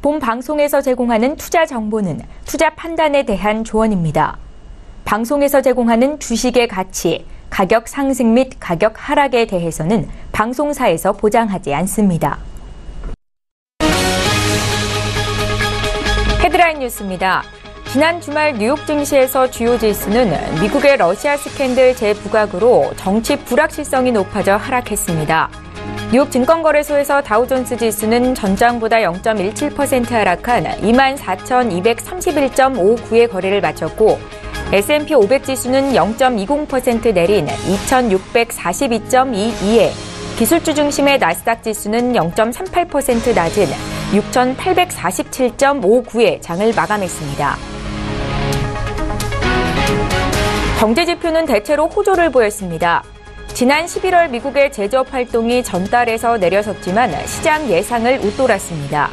본 방송에서 제공하는 투자 정보는 투자 판단에 대한 조언입니다. 방송에서 제공하는 주식의 가치, 가격 상승 및 가격 하락에 대해서는 방송사에서 보장하지 않습니다. 헤드라인 뉴스입니다. 지난 주말 뉴욕 증시에서 주요 지수는 미국의 러시아 스캔들 재부각으로 정치 불확실성이 높아져 하락했습니다. 뉴욕 증권거래소에서 다우존스 지수는 전장보다 0.17% 하락한 24,231.59의 거래를 마쳤고 S&P 500 지수는 0.20% 내린 2,642.22에 기술주 중심의 나스닥 지수는 0.38% 낮은 6,847.59의 장을 마감했습니다. 경제지표는 대체로 호조를 보였습니다. 지난 11월 미국의 제조업 활동이 전달에서 내려섰지만 시장 예상을 웃돌았습니다.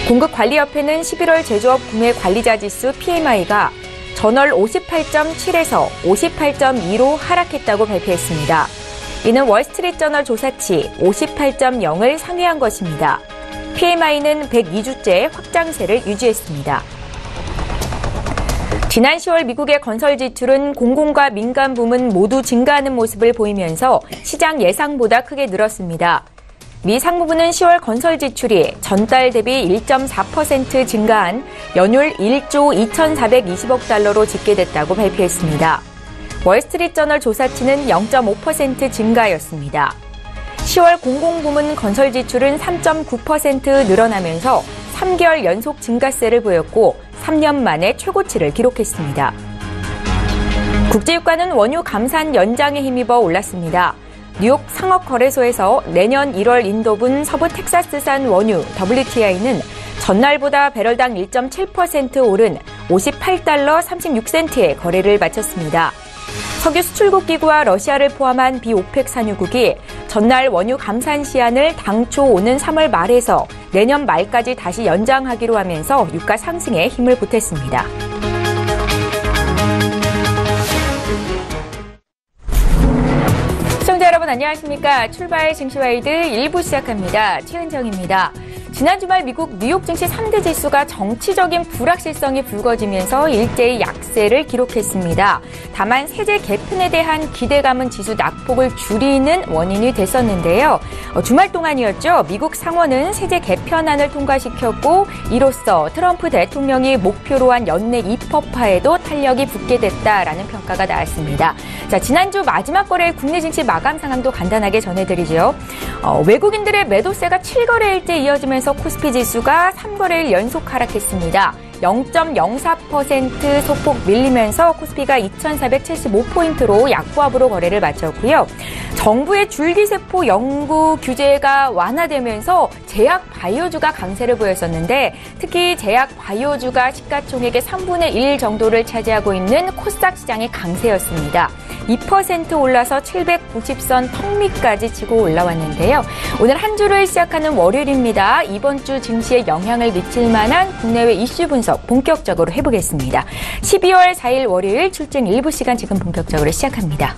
공급관리협회는 11월 제조업 구매 관리자 지수 PMI가 전월 58.7에서 58.2로 하락했다고 발표했습니다. 이는 월스트리트저널 조사치 58.0을 상회한 것입니다. PMI는 102주째 확장세를 유지했습니다. 지난 10월 미국의 건설 지출은 공공과 민간 부문 모두 증가하는 모습을 보이면서 시장 예상보다 크게 늘었습니다. 미 상무부는 10월 건설 지출이 전달 대비 1.4% 증가한 연율 1조 2,420억 달러로 집계됐다고 발표했습니다. 월스트리트저널 조사치는 0.5% 증가였습니다. 10월 공공부문 건설 지출은 3.9% 늘어나면서 3개월 연속 증가세를 보였고 3년 만에 최고치를 기록했습니다. 국제유가는 원유 감산 연장에 힘입어 올랐습니다. 뉴욕 상업거래소에서 내년 1월 인도분 서부 텍사스산 원유 WTI는 전날보다 배럴당 1.7% 오른 58달러 36센트의 거래를 마쳤습니다. 석유 수출국 기구와 러시아를 포함한 비오펙 산유국이 전날 원유 감산 시한을 당초 오는 3월 말에서 내년 말까지 다시 연장하기로 하면서 유가 상승에 힘을 보탰습니다. 시청자 여러분 안녕하십니까. 출발 증시와이드 1부 시작합니다. 최은정입니다. 지난 주말 미국 뉴욕 증시 3대 지수가 정치적인 불확실성이 불거지면서 일제히 약세를 기록했습니다. 다만 세제 개편에 대한 기대감은 지수 낙폭을 줄이는 원인이 됐었는데요. 주말 동안이었죠. 미국 상원은 세제 개편안을 통과시켰고 이로써 트럼프 대통령이 목표로 한 연내 입법화에도 탄력이 붙게 됐다라는 평가가 나왔습니다. 자, 지난주 마지막 거래일 국내 증시 마감 상황도 간단하게 전해드리죠. 외국인들의 매도세가 7거래일째 이어지면서 코스피 지수가 3거래일 연속 하락했습니다. 0.04% 소폭 밀리면서 코스피가 2,475포인트로 약보합으로 거래를 마쳤고요. 정부의 줄기세포 연구 규제가 완화되면서 제약 바이오주가 강세를 보였었는데 특히 제약 바이오주가 시가총액의 3분의 1 정도를 차지하고 있는 코스닥 시장의 강세였습니다. 2% 올라서 790선 턱 밑까지 치고 올라왔는데요. 오늘 한 주를 시작하는 월요일입니다. 이번 주 증시에 영향을 미칠 만한 국내외 이슈 분석 본격적으로 해보겠습니다. 12월 4일 월요일 출증 일부 시간 지금 본격적으로 시작합니다.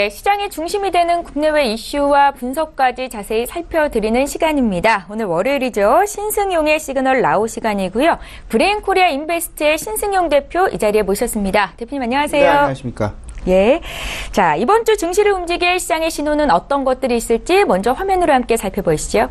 시장의 중심이 되는 국내외 이슈와 분석까지 자세히 살펴드리는 시간입니다. 오늘 월요일이죠. 신승용의 시그널 나우 시간이고요. 브레인코리아 인베스트의 신승용 대표 이 자리에 모셨습니다. 대표님 안녕하세요. 네, 안녕하십니까. 예. 자, 이번 주 증시를 움직일 시장의 신호는 어떤 것들이 있을지 먼저 화면으로 함께 살펴보시죠.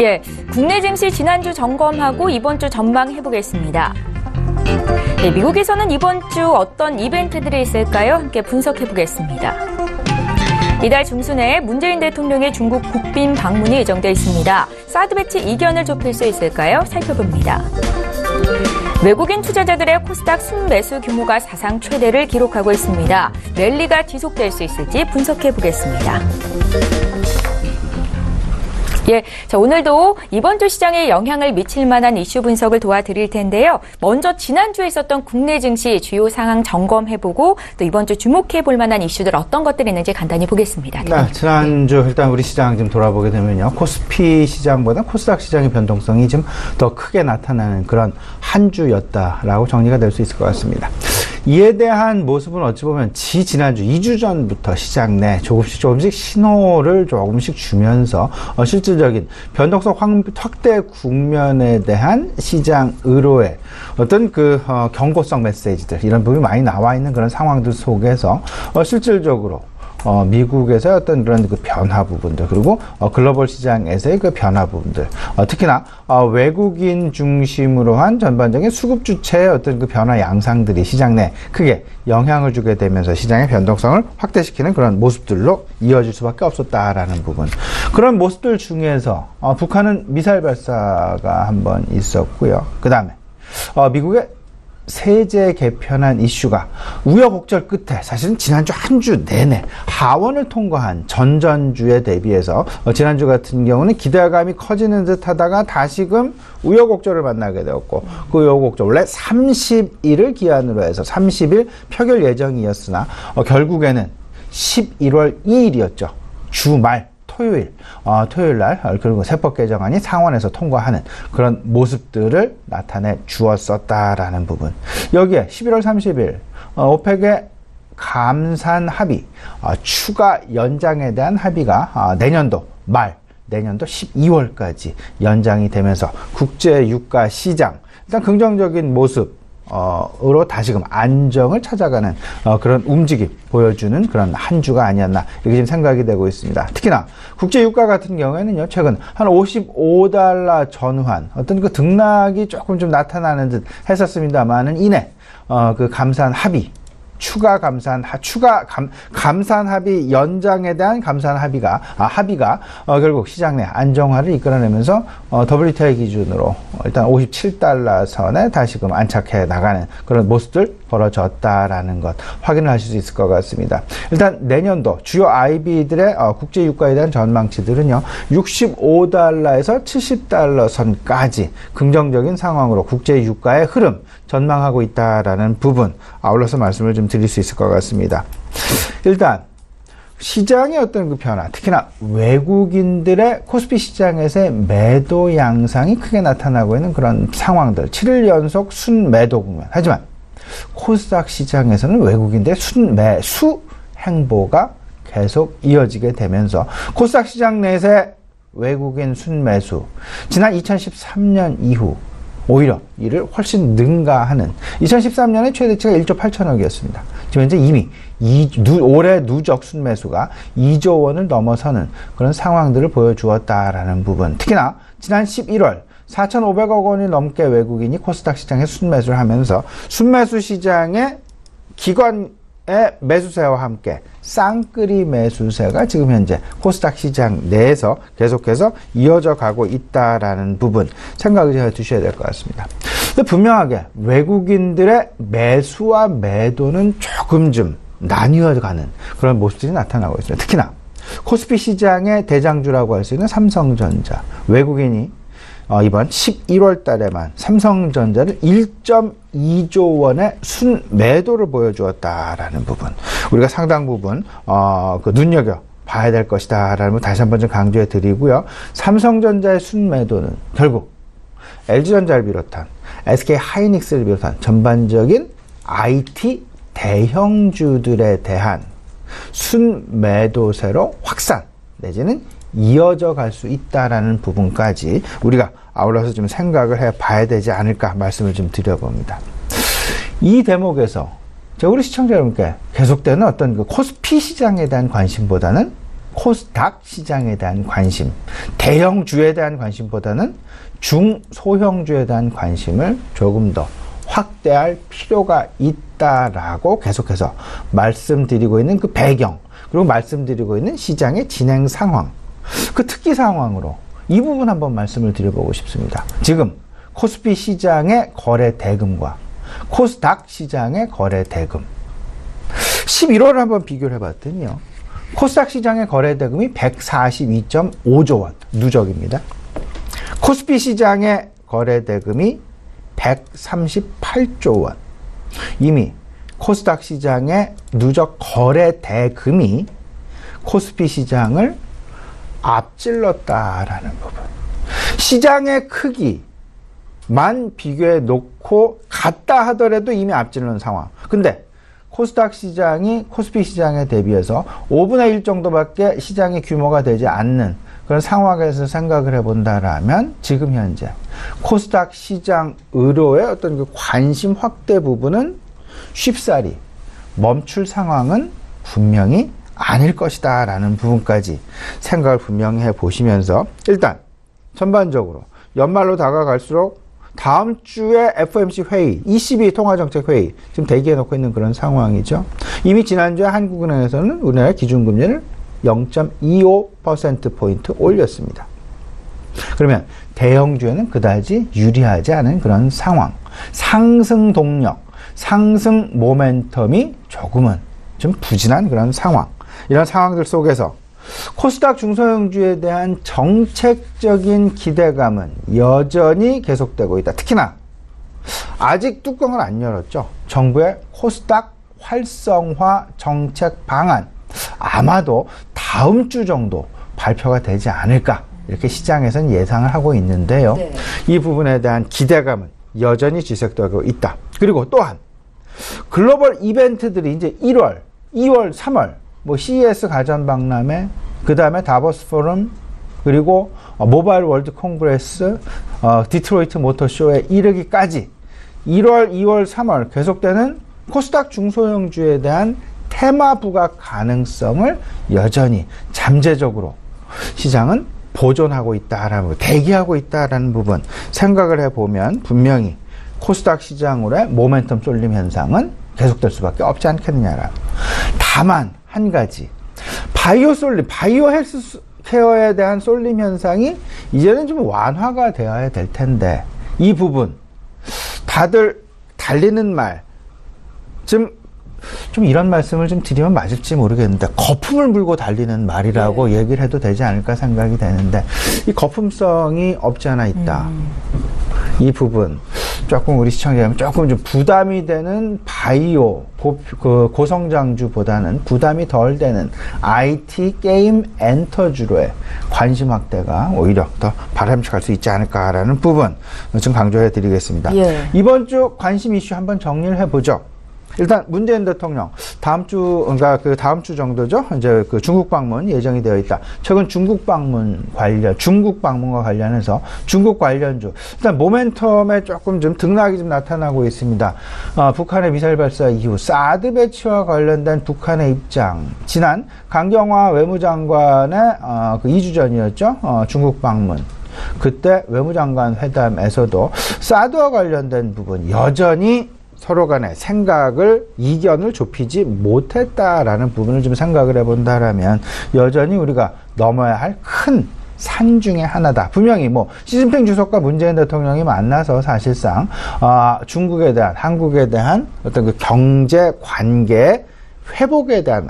예, 국내 증시 지난주 점검하고 이번 주 전망해보겠습니다. 네, 미국에서는 이번 주 어떤 이벤트들이 있을까요? 함께 분석해보겠습니다. 이달 중순에 문재인 대통령의 중국 국빈 방문이 예정돼 있습니다. 사드 배치 이견을 좁힐 수 있을까요? 살펴봅니다. 외국인 투자자들의 코스닥 순매수 규모가 사상 최대를 기록하고 있습니다. 랠리가 지속될 수 있을지 분석해보겠습니다. 예, 자, 오늘도 이번 주 시장에 영향을 미칠 만한 이슈 분석을 도와드릴 텐데요. 먼저 지난주에 있었던 국내 증시 주요 상황 점검해보고 또 이번 주 주목해볼 만한 이슈들 어떤 것들이 있는지 간단히 보겠습니다. 네, 지난주 일단 우리 시장 좀 돌아보게 되면요. 코스피 시장보다 코스닥 시장의 변동성이 좀 더 크게 나타나는 그런 한 주였다라고 정리가 될 수 있을 것 같습니다. 이에 대한 모습은 어찌 보면 지난주 2주 전부터 시장 내 조금씩 신호를 조금씩 주면서 실질적인 변동성 확대 국면에 대한 시장 의료의 어떤 경고성 메시지들 이런 부분이 많이 나와 있는 그런 상황들 속에서 실질적으로 미국에서의 어떤 그런 변화 부분들, 그리고 글로벌 시장에서의 변화 부분들, 특히나 외국인 중심으로 한 전반적인 수급 주체의 어떤 변화 양상들이 시장 내에 크게 영향을 주게 되면서 시장의 변동성을 확대시키는 그런 모습들로 이어질 수밖에 없었다라는 부분. 그런 모습들 중에서 북한은 미사일 발사가 한번 있었고요. 그 다음에 미국의 세제 개편안 이슈가 우여곡절 끝에 사실은 지난주 한 주 내내 하원을 통과한 전전주에 대비해서 지난주 같은 경우는 기대감이 커지는 듯 하다가 다시금 우여곡절을 만나게 되었고 그 우여곡절 원래 30일을 기한으로 해서 30일 표결 예정이었으나 결국에는 11월 2일이었죠. 주말 토요일 날 그리고 세법 개정안이 상원에서 통과하는 그런 모습들을 나타내 주었었다라는 부분. 여기에 11월 30일 오펙의 감산 합의 추가 연장에 대한 합의가 내년도 12월까지 연장이 되면서 국제 유가 시장 일단 긍정적인 모습 으로 다시금 안정을 찾아가는 그런 움직임 보여주는 그런 한 주가 아니었나 이렇게 지금 생각이 되고 있습니다. 특히나 국제 유가 같은 경우에는요, 최근 한 $55 전후한 어떤 그 등락이 조금 좀 나타나는 듯 했었습니다만은 이내 그 감산 합의 감산 합의 연장에 대한 감산 합의가 결국 시장 내 안정화를 이끌어내면서 WTI 기준으로 일단 $57 선에 다시금 안착해 나가는 그런 모습들 벌어졌다라는 것 확인을 하실 수 있을 것 같습니다. 일단 내년도 주요 IB들의 국제 유가에 대한 전망치들은요, $65에서 $70 선까지 긍정적인 상황으로 국제 유가의 흐름 전망하고 있다라는 부분 아울러서 말씀을 좀 드릴 수 있을 것 같습니다. 일단 시장의 어떤 그 변화, 특히나 외국인들의 코스피 시장에서의 매도 양상이 크게 나타나고 있는 그런 상황들, 7일 연속 순매도 국면. 하지만 코스닥 시장에서는 외국인들의 순매수 행보가 계속 이어지게 되면서 코스닥 시장 내에서의 외국인 순매수, 지난 2013년 이후 오히려 이를 훨씬 능가하는 2013년에 최대치가 1조 8천억이었습니다. 지금 현재 이미 올해 누적 순매수가 2조 원을 넘어서는 그런 상황들을 보여주었다라는 부분. 특히나 지난 11월 4,500억 원이 넘게 외국인이 코스닥 시장에 순매수를 하면서 순매수 시장의 기관의 매수세와 함께 쌍끌이 매수세가 지금 현재 코스닥 시장 내에서 계속해서 이어져 가고 있다라는 부분 생각을 해 두셔야 될 것 같습니다. 근데 분명하게 외국인들의 매수와 매도는 조금 좀 나뉘어가는 그런 모습들이 나타나고 있습니다. 특히나 코스피 시장의 대장주라고 할 수 있는 삼성전자, 외국인이 이번 11월 달에만 삼성전자를 1.2조 원의 순매도를 보여주었다라는 부분. 우리가 상당 부분, 눈여겨 봐야 될 것이다. 라는 걸 다시 한번 좀 강조해 드리고요. 삼성전자의 순매도는 결국 LG전자를 비롯한 SK 하이닉스를 비롯한 전반적인 IT 대형주들에 대한 순매도세로 확산 내지는 이어져 갈 수 있다라는 부분까지 우리가 아울러서 좀 생각을 해 봐야 되지 않을까 말씀을 좀 드려봅니다. 이 대목에서 우리 시청자 여러분께 계속되는 어떤 그 코스피 시장에 대한 관심보다는 코스닥 시장에 대한 관심, 대형주에 대한 관심보다는 중소형주에 대한 관심을 조금 더 확대할 필요가 있다라고 계속해서 말씀드리고 있는 그 배경, 그리고 말씀드리고 있는 시장의 진행 상황, 그 특기 상황으로 이 부분 한번 말씀을 드려보고 싶습니다. 지금 코스피 시장의 거래 대금과 코스닥 시장의 거래 대금 11월을 한번 비교를 해봤더니요, 코스닥 시장의 거래 대금이 142.5조 원 누적입니다. 코스피 시장의 거래 대금이 138조 원. 이미 코스닥 시장의 누적 거래 대금이 코스피 시장을 앞질렀다라는 부분. 시장의 크기만 비교해 놓고 같다 하더라도 이미 앞지르는 상황. 근데 코스닥 시장이 코스피 시장에 대비해서 5분의 1 정도밖에 시장의 규모가 되지 않는 그런 상황에서 생각을 해본다라면 지금 현재 코스닥 시장으로의 어떤 그 관심 확대 부분은 쉽사리 멈출 상황은 분명히 아닐 것이다 라는 부분까지 생각을 분명히 해보시면서, 일단 전반적으로 연말로 다가갈수록 다음 주에 FOMC 회의, ECB 통화정책회의 지금 대기해 놓고 있는 그런 상황이죠. 이미 지난주에 한국은행에서는 우리나라 기준금리를 0.25%포인트 올렸습니다. 그러면 대형주에는 그다지 유리하지 않은 그런 상황, 상승 동력, 상승 모멘텀이 조금은 좀 부진한 그런 상황, 이런 상황들 속에서 코스닥 중소형주에 대한 정책적인 기대감은 여전히 계속되고 있다. 특히나 아직 뚜껑을 안 열었죠. 정부의 코스닥 활성화 정책 방안, 아마도 다음 주 정도 발표가 되지 않을까, 이렇게 시장에서는 예상을 하고 있는데요. 네. 이 부분에 대한 기대감은 여전히 지속되고 있다. 그리고 또한 글로벌 이벤트들이 이제 1월, 2월, 3월 뭐 CES 가전박람회, 그 다음에 다보스 포럼, 그리고 모바일 월드 콩그레스, 디트로이트 모터쇼에 이르기까지 1월, 2월, 3월 계속되는 코스닥 중소형주에 대한 테마 부각 가능성을 여전히 잠재적으로 시장은 보존하고 있다라는, 대기하고 있다라는 부분 생각을 해보면 분명히 코스닥 시장으로의 모멘텀 쏠림 현상은 계속될 수밖에 없지 않겠느냐라. 다만 한 가지, 바이오 헬스케어에 대한 쏠림 현상이 이제는 좀 완화가 되어야 될 텐데, 이 부분 다들 달리는 말, 좀 이런 말씀을 좀 드리면 맞을지 모르겠는데 거품을 물고 달리는 말이라고 얘기를 해도 되지 않을까 생각이 되는데, 이 거품성이 없지 않아 있다. 이 부분 조금 우리 시청자님 조금 좀 부담이 되는 바이오 고성장주보다는 부담이 덜 되는 IT 게임 엔터주로의 관심 확대가 오히려 더 바람직할 수 있지 않을까라는 부분 좀 강조해 드리겠습니다. 예. 이번 주 관심 이슈 한번 정리를 해보죠. 일단 문재인 대통령 다음 주 정도죠. 이제 그 중국 방문 예정이 되어 있다. 최근 중국 방문과 관련해서 중국 관련주 일단 모멘텀에 조금 좀 등락이 좀 나타나고 있습니다. 북한의 미사일 발사 이후 사드 배치와 관련된 북한의 입장, 지난 강경화 외무장관의 그 2주 전이었죠. 중국 방문. 그때 외무장관 회담에서도 사드와 관련된 부분 여전히 서로 간의 이견을 좁히지 못했다라는 부분을 좀 생각을 해본다라면 여전히 우리가 넘어야 할 큰 산 중에 하나다. 분명히 시진핑 주석과 문재인 대통령이 만나서 사실상 중국에 대한, 한국에 대한 어떤 그 경제 관계 회복에 대한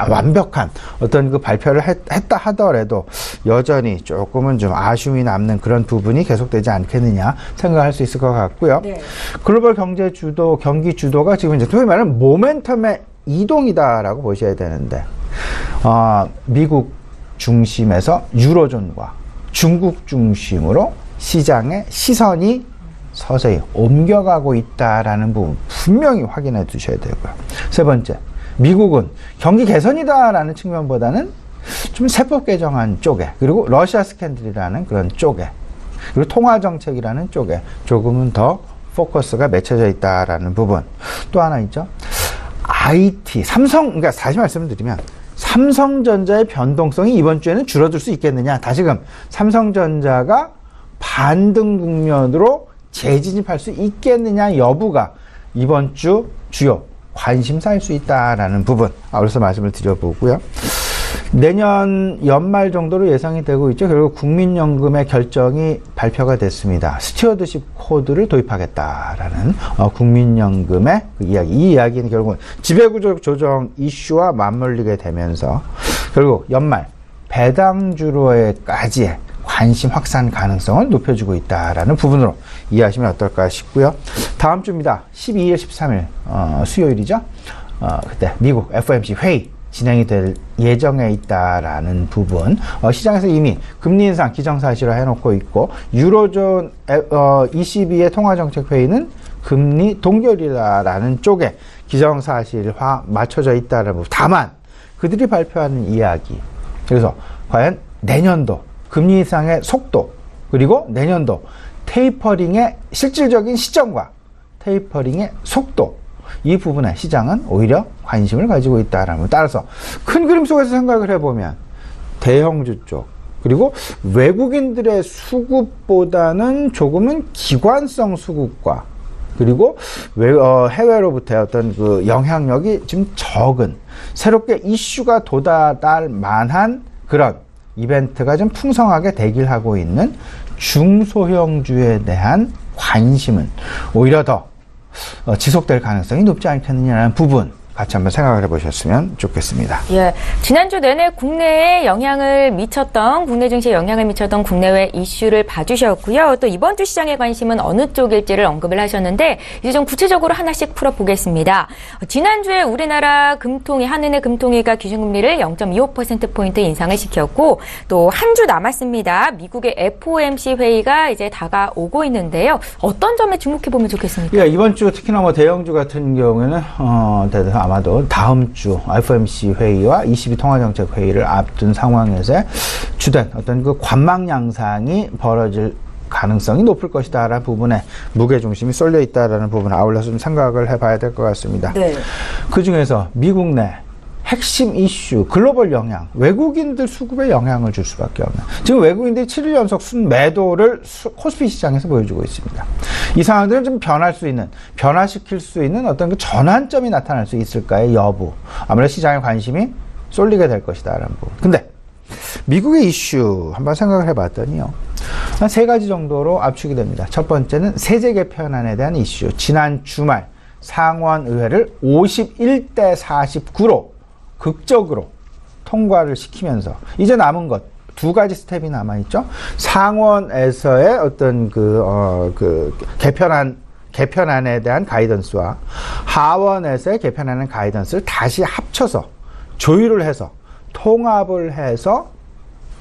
완벽한 어떤 그 발표를 했다 하더라도 여전히 조금은 좀 아쉬움이 남는 그런 부분이 계속되지 않겠느냐 생각할 수 있을 것 같고요. 네. 글로벌 경제 주도, 경기 주도가 지금 이제 소위 말하는 모멘텀의 이동이다라고 보셔야 되는데, 미국 중심에서 유로존과 중국 중심으로 시장의 시선이 서서히 옮겨가고 있다라는 부분 분명히 확인해 두셔야 되고요. 세 번째, 미국은 경기 개선이다라는 측면보다는 좀 세법 개정안 쪽에, 그리고 러시아 스캔들이라는 그런 쪽에, 그리고 통화정책이라는 쪽에 조금은 더 포커스가 맺혀져 있다라는 부분. 또 하나 있죠. IT, 그러니까 다시 말씀을 드리면 삼성전자의 변동성이 이번 주에는 줄어들 수 있겠느냐. 다시금 삼성전자가 반등 국면으로 재진입할 수 있겠느냐 여부가 이번 주 주요 관심사일 수 있다라는 부분. 그래서 말씀을 드려보고요. 내년 연말 정도로 예상이 되고 있죠. 결국 국민연금의 결정이 발표가 됐습니다. 스튜어드십 코드를 도입하겠다라는 국민연금의 그 이야기. 이 이야기는 결국은 지배구조 조정 이슈와 맞물리게 되면서 결국 연말 배당주로에까지의 관심 확산 가능성을 높여주고 있다라는 부분으로 이해하시면 어떨까 싶고요. 다음 주입니다. 12일, 13일 수요일이죠. 그때 미국 FOMC 회의 진행이 될 예정에 있다라는 부분. 시장에서 이미 금리 인상 기정사실화 해놓고 있고 유로존 ECB의 통화정책회의는 금리 동결이다라는 쪽에 기정사실화 맞춰져 있다는 부분. 다만 그들이 발표하는 이야기. 그래서 과연 내년도 금리 인상의 속도 그리고 내년도 테이퍼링의 실질적인 시점과 테이퍼링의 속도 이 부분에 시장은 오히려 관심을 가지고 있다라는 것. 따라서 큰 그림 속에서 생각을 해보면 대형주 쪽 그리고 외국인들의 수급보다는 조금은 기관성 수급과 그리고 해외로부터의 어떤 그 영향력이 좀 적은 새롭게 이슈가 돋아날 만한 그런 이벤트가 좀 풍성하게 대기하고 있는 중소형주에 대한 관심은 오히려 더 지속될 가능성이 높지 않겠느냐는 부분 같이 한번 생각을 해보셨으면 좋겠습니다. 예, 지난주 내내 국내에 영향을 미쳤던 국내 증시에 영향을 미쳤던 국내외 이슈를 봐주셨고요. 또 이번 주 시장의 관심은 어느 쪽일지를 언급을 하셨는데 이제 좀 구체적으로 하나씩 풀어보겠습니다. 지난주에 우리나라 금통위 한은의 금통위가 기준금리를 0.25%포인트 인상을 시켰고 또 한 주 남았습니다. 미국의 FOMC 회의가 이제 다가오고 있는데요. 어떤 점에 주목해보면 좋겠습니까? 예, 이번 주 특히나 뭐 대형주 같은 경우에는 아마도 다음 주 FOMC 회의와 ECB 통화정책 회의를 앞둔 상황에서 주된 어떤 그 관망 양상이 벌어질 가능성이 높을 것이다라는 부분에 무게중심이 쏠려 있다라는 부분을 아울러서 좀 생각을 해봐야 될 것 같습니다. 네. 그 중에서 미국 내 핵심 이슈, 글로벌 영향, 외국인들 수급에 영향을 줄 수밖에 없는. 지금 외국인들이 7일 연속 순매도를 코스피 시장에서 보여주고 있습니다. 이 상황들은 좀 변화시킬 수 있는 어떤 그 전환점이 나타날 수 있을까의 여부. 아무래도 시장의 관심이 쏠리게 될 것이다라는 부분. 근데 미국의 이슈 한번 생각을 해봤더니요. 한 세 가지 정도로 압축이 됩니다. 첫 번째는 세제 개편안에 대한 이슈. 지난 주말 상원의회를 51대 49로 극적으로 통과를 시키면서 이제 남은 것 두 가지 스텝이 남아있죠. 상원에서의 어떤 개편안에 대한 가이던스와 하원에서의 개편안의 가이던스를 다시 합쳐서 조율을 해서 통합을 해서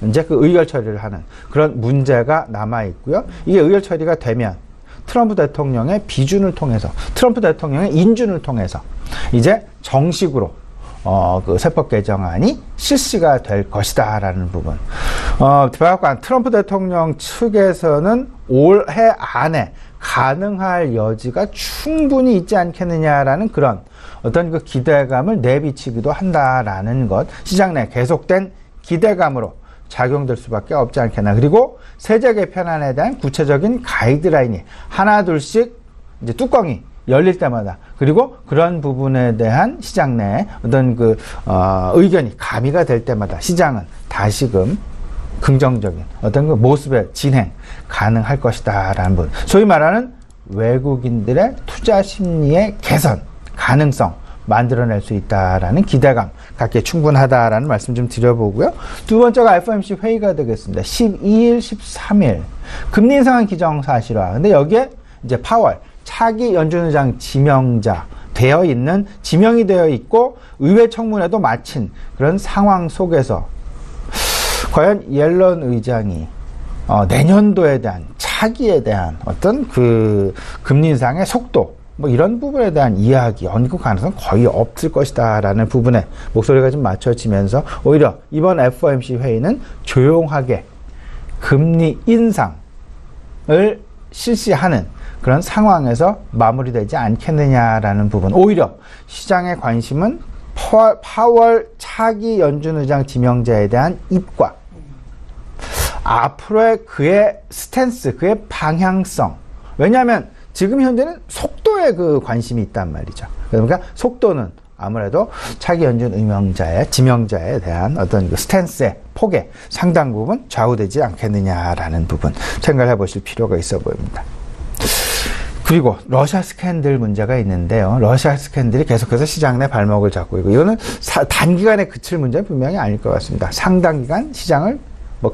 이제 그 의결 처리를 하는 그런 문제가 남아있고요. 이게 의결 처리가 되면 트럼프 대통령의 비준을 통해서 트럼프 대통령의 인준을 통해서 이제 정식으로 그 세법 개정안이 실시가 될 것이다라는 부분. 백악관 트럼프 대통령 측에서는 올해 안에 가능할 여지가 충분히 있지 않겠느냐라는 그런 어떤 그 기대감을 내비치기도 한다라는 것. 시장 내 계속된 기대감으로 작용될 수밖에 없지 않겠나. 그리고 세제 개편안에 대한 구체적인 가이드라인이 하나 둘씩 이제 뚜껑이 열릴 때마다 그리고 그런 부분에 대한 시장 내에 어떤 의견이 가미가 될 때마다 시장은 다시금 긍정적인 어떤 그 모습의 진행 가능할 것이다라는 부분. 소위 말하는 외국인들의 투자 심리의 개선 가능성 만들어낼 수 있다라는 기대감 갖기에 충분하다라는 말씀 좀 드려보고요. 두 번째가 FOMC 회의가 되겠습니다. 12일, 13일 금리 인상한 기정사실화. 근데 여기에 이제 파월 차기 연준의장 지명자 지명이 되어 있고 의회 청문회도 마친 그런 상황 속에서 과연 옐런 의장이 내년도에 대한 차기에 대한 어떤 그 금리 인상의 속도 뭐 이런 부분에 대한 이야기 언급 가능성은 거의 없을 것이다라는 부분에 목소리가 좀 맞춰지면서 오히려 이번 FOMC 회의는 조용하게 금리 인상을 실시하는 그런 상황에서 마무리되지 않겠느냐라는 부분. 오히려 시장의 관심은 파월 차기 연준의장 지명자에 대한 입과 앞으로의 그의 스탠스, 그의 방향성. 왜냐하면 지금 현재는 속도에 그 관심이 있단 말이죠. 그러니까 속도는 아무래도 차기 연준 지명자에 대한 어떤 그 스탠스의 폭에 상당 부분 좌우되지 않겠느냐라는 부분 생각을 해보실 필요가 있어 보입니다. 그리고 러시아 스캔들 문제가 있는데요. 러시아 스캔들이 계속해서 시장 내 발목을 잡고 있고 이거는 단기간에 그칠 문제는 분명히 아닐 것 같습니다. 상당 기간 시장을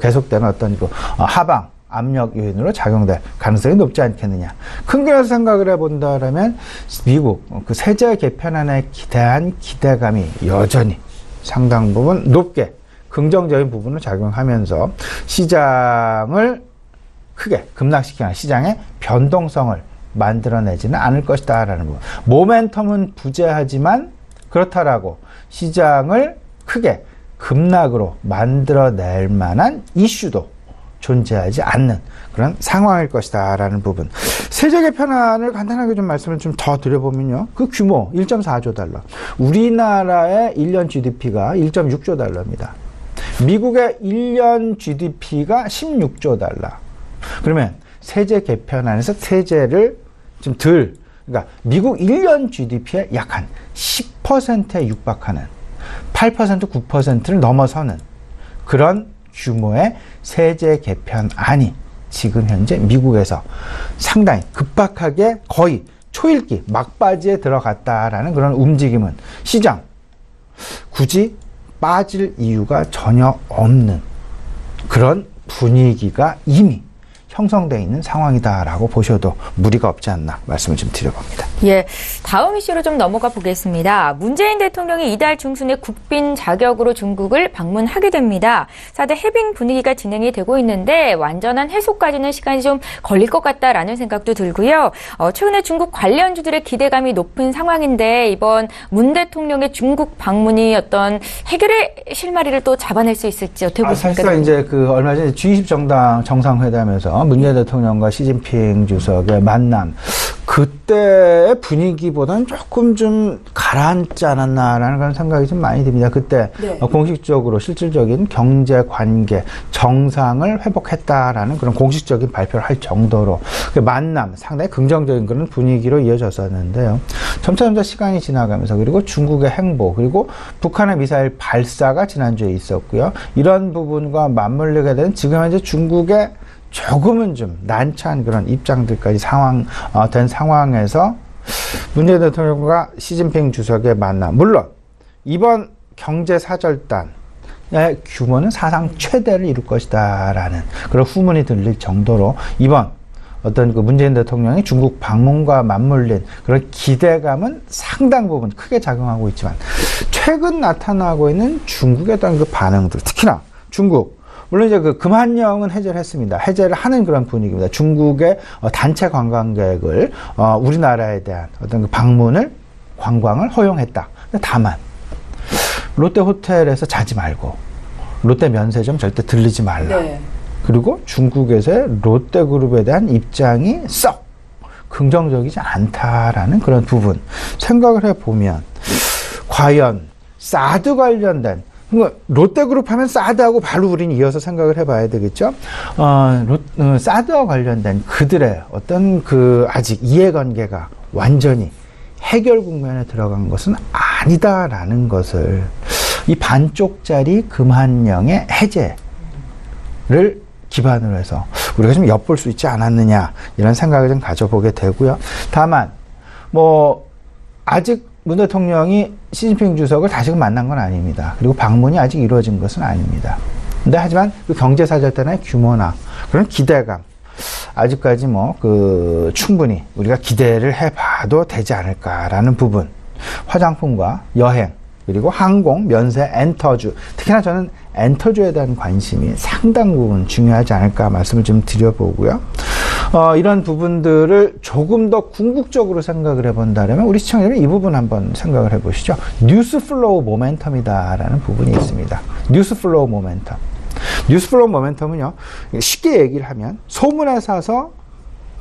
계속되는 어떤 그 하방 압력 요인으로 작용될 가능성이 높지 않겠느냐. 큰 그림에서 생각을 해본다면 미국 그 세제 개편안에 대한 기대감이 여전히 상당 부분 높게 긍정적인 부분을 작용하면서 시장을 크게 급락시키는 시장의 변동성을 만들어내지는 않을 것이다 라는 부분. 모멘텀은 부재하지만 그렇다라고 시장을 크게 급락으로 만들어낼 만한 이슈도 존재하지 않는 그런 상황일 것이다 라는 부분. 세제 개편안을 간단하게 좀 말씀을 좀 더 드려보면요. 그 규모 1.4조 달러. 우리나라의 1년 GDP가 1.6조 달러입니다. 미국의 1년 GDP가 16조 달러. 그러면 세제 개편안에서 세제를 좀 그러니까 미국 1년 GDP의 약 한 10%에 육박하는 8%, 9%를 넘어서는 그런 규모의 세제 개편안이 지금 현재 미국에서 상당히 급박하게 거의 초읽기 막바지에 들어갔다라는 그런 움직임은 시장 굳이 빠질 이유가 전혀 없는 그런 분위기가 이미 형성되어 있는 상황이다라고 보셔도 무리가 없지 않나 말씀을 좀 드려봅니다. 예, 다음 이슈로 좀 넘어가 보겠습니다. 문재인 대통령이 이달 중순에 국빈 자격으로 중국을 방문하게 됩니다. 4대 해빙 분위기가 진행이 되고 있는데 완전한 해소까지는 시간이 좀 걸릴 것 같다라는 생각도 들고요. 최근에 중국 관련주들의 기대감이 높은 상황인데 이번 문 대통령의 중국 방문이 어떤 해결의 실마리를 또 잡아낼 수 있을지 어떻게 보십니까? 사실상 이제 얼마 전에 G20 정상회담에서 문재인 대통령과 시진핑 주석의 만남, 그때의 분위기보다는 조금 좀 가라앉지 않았나라는 그런 생각이 좀 많이 듭니다. 그때 네. 공식적으로 실질적인 경제 관계 정상을 회복했다라는 그런 공식적인 발표를 할 정도로 그 만남 상당히 긍정적인 그런 분위기로 이어졌었는데요. 점차 시간이 지나가면서 그리고 중국의 행보 그리고 북한의 미사일 발사가 지난주에 있었고요. 이런 부분과 맞물리게 된 지금 현재 중국의 조금은 좀 난처한 그런 입장들까지 된 상황에서 문재인 대통령과 시진핑 주석의 만남. 물론, 이번 경제사절단의 규모는 사상 최대를 이룰 것이다. 라는 그런 후문이 들릴 정도로 이번 어떤 그 문재인 대통령이 중국 방문과 맞물린 그런 기대감은 상당 부분 크게 작용하고 있지만 최근 나타나고 있는 중국의 어떤 그 반응들, 특히나 중국, 물론 이제 그 금한령은 해제를 했습니다. 해제를 하는 그런 분위기입니다. 중국의 단체 관광객을 우리나라에 대한 어떤 그 관광을 허용했다. 다만 롯데 호텔에서 자지 말고 롯데 면세점 절대 들리지 말라. 네. 그리고 중국에서의 롯데그룹에 대한 입장이 썩 긍정적이지 않다라는 그런 부분 생각을 해보면 과연 사드 관련된 롯데그룹 하면 사드하고 바로 우리는 이어서 생각을 해봐야 되겠죠. 사드와 관련된 그들의 어떤 그 아직 이해관계가 완전히 해결 국면에 들어간 것은 아니다라는 것을 이 반쪽짜리 금한령의 해제를 기반으로 해서 우리가 좀 엿볼 수 있지 않았느냐 이런 생각을 좀 가져보게 되고요. 다만 아직 문 대통령이 시진핑 주석을 다시금 만난 건 아닙니다. 그리고 방문이 아직 이루어진 것은 아닙니다. 근데 하지만 그 경제사절단의 규모나 그런 기대감, 아직까지 충분히 우리가 기대를 해봐도 되지 않을까라는 부분. 화장품과 여행, 그리고 항공, 면세, 엔터주. 특히나 저는 엔터주에 대한 관심이 상당 부분 중요하지 않을까 말씀을 좀 드려보고요. 이런 부분들을 조금 더 궁극적으로 생각을 해본다면 우리 시청자 여러분 이 부분 한번 생각을 해보시죠. 뉴스 플로우 모멘텀이다라는 부분이 있습니다. 뉴스 플로우 모멘텀. 뉴스 플로우 모멘텀은요. 쉽게 얘기를 하면 소문에 사서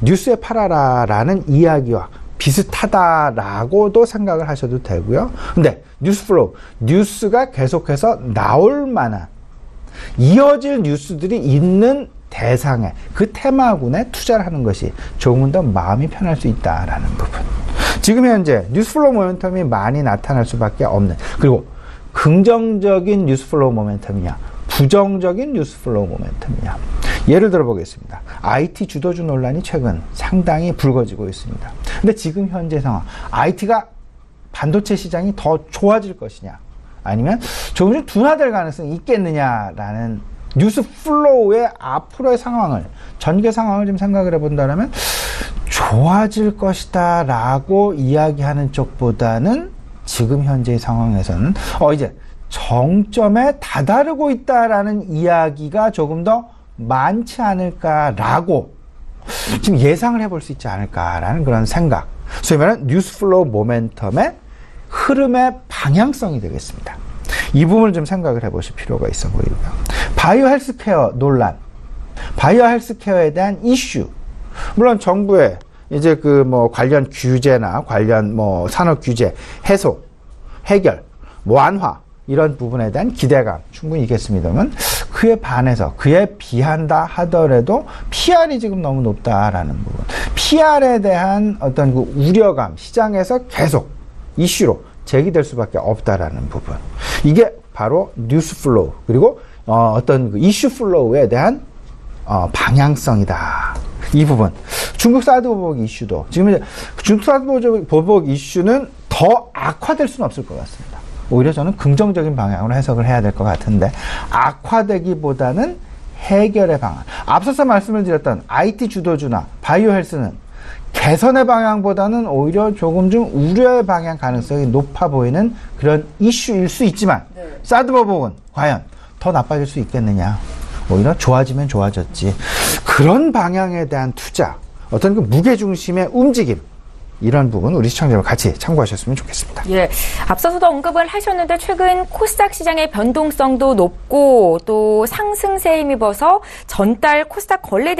뉴스에 팔아라라는 이야기와 비슷하다라고도 생각을 하셔도 되고요. 근데 뉴스 플로우, 뉴스가 계속해서 나올 만한 이어질 뉴스들이 있는 대상에 그 테마군에 투자를 하는 것이 조금은 더 마음이 편할 수 있다라는 부분. 지금 현재 뉴스 플로우 모멘텀이 많이 나타날 수밖에 없는, 그리고 긍정적인 뉴스 플로우 모멘텀이냐 부정적인 뉴스 플로우 모멘텀이냐. 예를 들어 보겠습니다. IT 주도주 논란이 최근 상당히 불거지고 있습니다. 근데 지금 현재 상황, IT가 반도체 시장이 더 좋아질 것이냐 아니면 조금씩 둔화될 가능성이 있겠느냐라는 뉴스 플로우의 앞으로의 상황을, 전개 상황을 좀 생각을 해본다면 좋아질 것이다 라고 이야기하는 쪽보다는 지금 현재의 상황에서는 이제 정점에 다다르고 있다라는 이야기가 조금 더 많지 않을까라고 지금 예상을 해볼 수 있지 않을까라는 그런 생각. 소위 말하는 뉴스 플로우 모멘텀의 흐름의 방향성이 되겠습니다. 이 부분을 좀 생각을 해보실 필요가 있어 보이고요. 바이오 헬스케어 논란, 바이오 헬스케어에 대한 이슈. 물론 정부의 이제 그 뭐 관련 규제나 관련 뭐 산업 규제 해소, 해결, 완화 이런 부분에 대한 기대감 충분히 있겠습니다만 그에 반해서 그에 비한다 하더라도 PR이 지금 너무 높다라는 부분, PR에 대한 어떤 그 우려감 시장에서 계속 이슈로 제기될 수밖에 없다라는 부분, 이게 바로 뉴스 플로우 그리고 어떤 그 이슈 플로우에 대한 방향성이다. 이 부분. 중국 사드 보복 이슈도 지금 이제 중국 사드 보복 이슈는 더 악화될 수는 없을 것 같습니다. 오히려 저는 긍정적인 방향으로 해석을 해야 될 것 같은데, 악화되기보다는 해결의 방안. 앞서서 말씀을 드렸던 IT 주도주나 바이오 헬스는 개선의 방향보다는 오히려 조금 좀 우려의 방향 가능성이 높아 보이는 그런 이슈일 수 있지만, 사드 보복은 과연 더 나빠질 수 있겠느냐. 오히려 좋아지면 좋아졌지. 그런 방향에 대한 투자, 어떤 그 무게중심의 움직임, 이런 부분 우리 시청자분 같이 참고하셨으면 좋겠습니다. 예, 앞서서도 언급을 하셨는데 최근 코스닥 시장의 변동성도 높고 또 상승세에 힘입어서 전달 코스닥 거래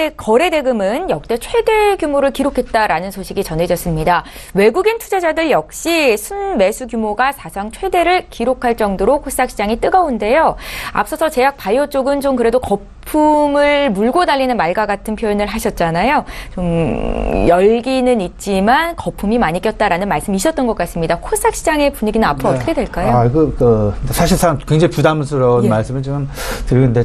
대금은 역대 최대 규모를 기록했다라는 소식이 전해졌습니다. 외국인 투자자들 역시 순매수 규모가 사상 최대를 기록할 정도로 코스닥 시장이 뜨거운데요. 앞서서 제약 바이오 쪽은 좀 그래도 거품을 물고 달리는 말과 같은 표현을 하셨잖아요. 좀 열기는 있지만 거품이 많이 꼈다라는 말씀이셨던 것 같습니다. 코스닥 시장의 분위기는 앞으로 어떻게 될까요? 사실상 굉장히 부담스러운 말씀을 좀 드리는데,